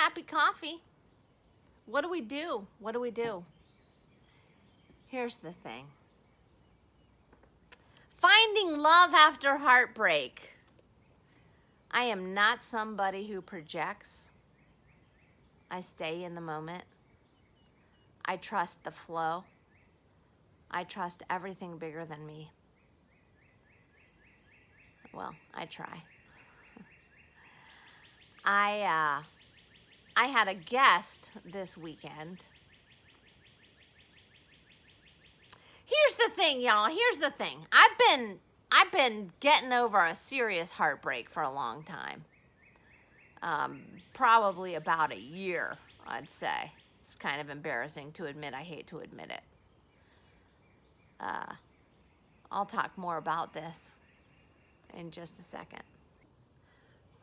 happy coffee. What do we do? What do we do? Here's the thing. Finding love after heartbreak. I am not somebody who projects. I stay in the moment. I trust the flow. I trust everything bigger than me. Well, I try. I had a guest this weekend. Here's the thing, y'all. Here's the thing. I've been getting over a serious heartbreak for a long time. Probably about a year, I'd say. It's kind of embarrassing to admit. I hate to admit it. I'll talk more about this in just a second.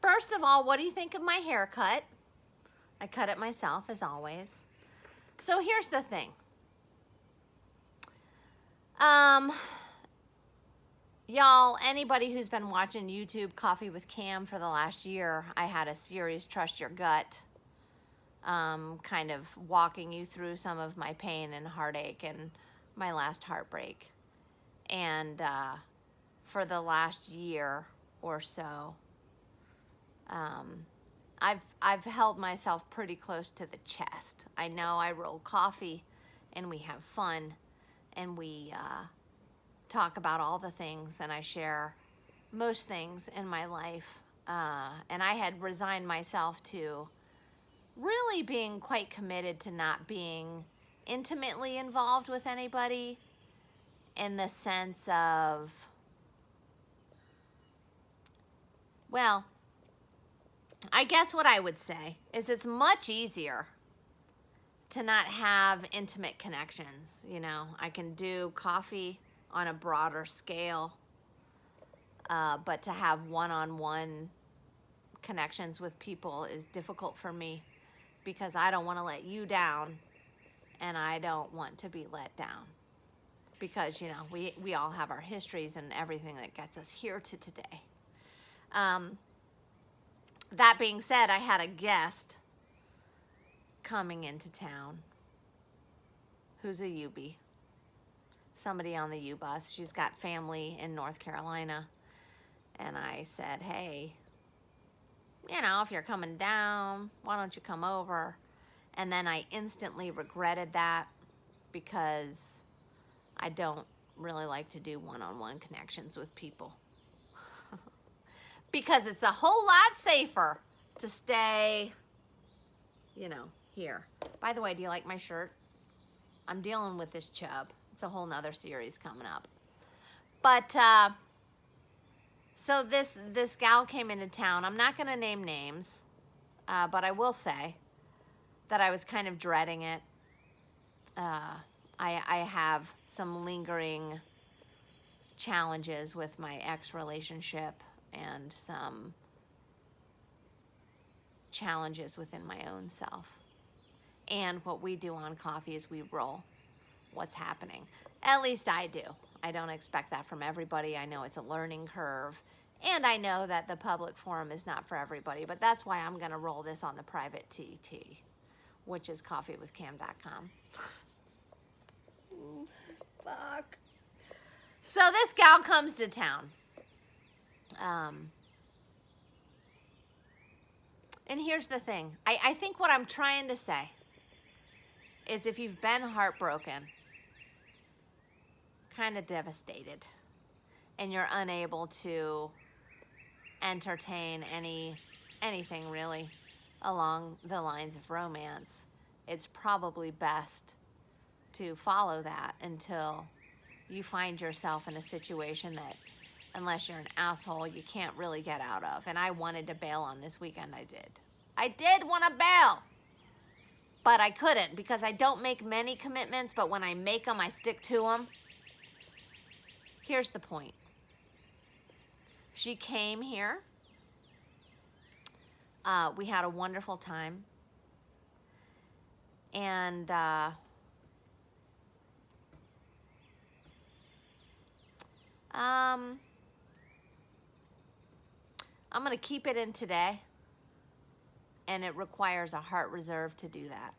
First of all, what do you think of my haircut? I cut it myself, as always. So here's the thing. Y'all, anybody who's been watching YouTube Coffee with Cam for the last year, I had a series, Trust Your Gut, kind of walking you through some of my pain and heartache and my last heartbreak. And for the last year or so, I've held myself pretty close to the chest. I know I roll coffee and we have fun and we talk about all the things and I share most things in my life. And I had resigned myself to really being quite committed to not being intimately involved with anybody, in the sense of, well, I guess what I would say is it's much easier to not have intimate connections. You know, I can do coffee on a broader scale, but to have one-on-one connections with people is difficult for me because I don't want to let you down and I don't want to be let down. Because, you know, we all have our histories and everything that gets us here to today. That being said, I had a guest coming into town who's a UB. Somebody on the U bus. She's got family in North Carolina. And I said, hey, you know, if you're coming down, why don't you come over? And then I instantly regretted that because I don't really like to do one-on-one connections with people. Because it's a whole lot safer to stay, you know, here. By the way, do you like my shirt? I'm dealing with this chub. It's a whole nother series coming up. But, so this gal came into town. I'm not going to name names, but I will say that I was kind of dreading it. I have some lingering challenges with my ex-relationship and some challenges within my own self. And what we do on coffee is we roll what's happening. At least I do. I don't expect that from everybody. I know it's a learning curve. And I know that the public forum is not for everybody. But that's why I'm going to roll this on the private TT, which is coffeewithcam.com. Fuck. So this gal comes to town. And here's the thing. I think what I'm trying to say is if you've been heartbroken, kind of devastated, and you're unable to entertain anything really along the lines of romance, it's probably best to follow that until you find yourself in a situation that, unless you're an asshole, you can't really get out of. And I wanted to bail on this weekend. I did want to bail, but I couldn't because I don't make many commitments, but when I make them, I stick to them. Here's the point. She came here. We had a wonderful time. And I'm going to keep it in today And it requires a heart reserve to do that.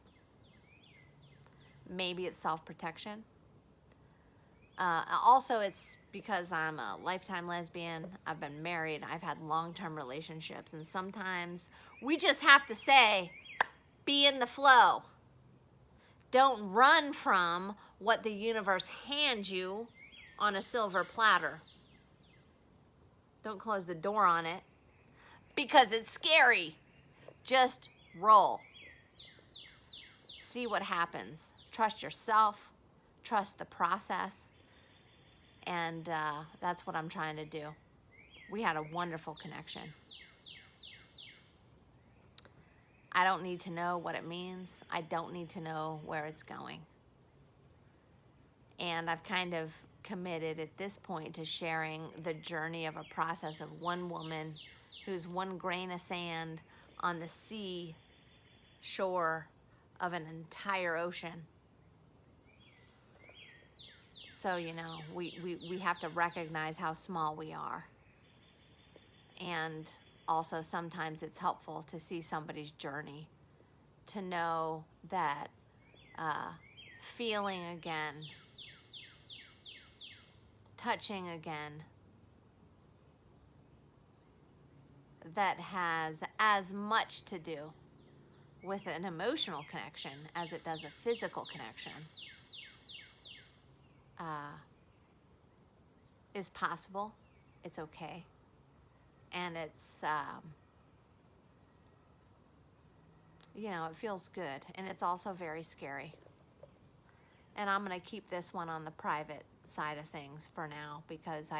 Maybe it's self-protection. Also, it's because I'm a lifetime lesbian. I've been married. I've had long-term relationships. And sometimes we just have to say, be in the flow. Don't run from what the universe hands you on a silver platter. Don't close the door on it because it's scary. Just roll. See what happens. Trust yourself. Trust the process. And that's what I'm trying to do. We had a wonderful connection. I don't need to know what it means. I don't need to know where it's going. And I've kind of committed at this point to sharing the journey of a process of one woman who's one grain of sand on the sea shore of an entire ocean. So, you know, we have to recognize how small we are. And also sometimes it's helpful to see somebody's journey, to know that feeling again, touching again, that has as much to do with an emotional connection as it does a physical connection, is possible. It's okay. And it's, you know, it feels good. And it's also very scary. And I'm going to keep this one on the private side of things for now because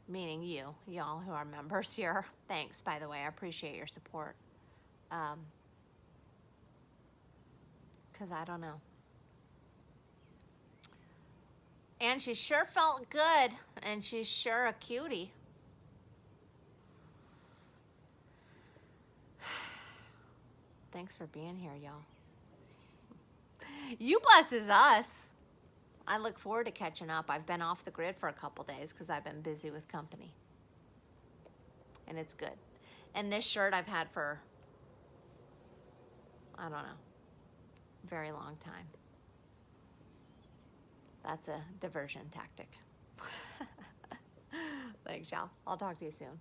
meaning y'all who are members here. Thanks, by the way. I appreciate your support. Because I don't know. And she sure felt good. And she's sure a cutie. Thanks for being here, y'all. You blesses us. I look forward to catching up. I've been off the grid for a couple days because I've been busy with company. And it's good. And this shirt I've had for, I don't know, a very long time. That's a diversion tactic. Thanks, y'all. I'll talk to you soon.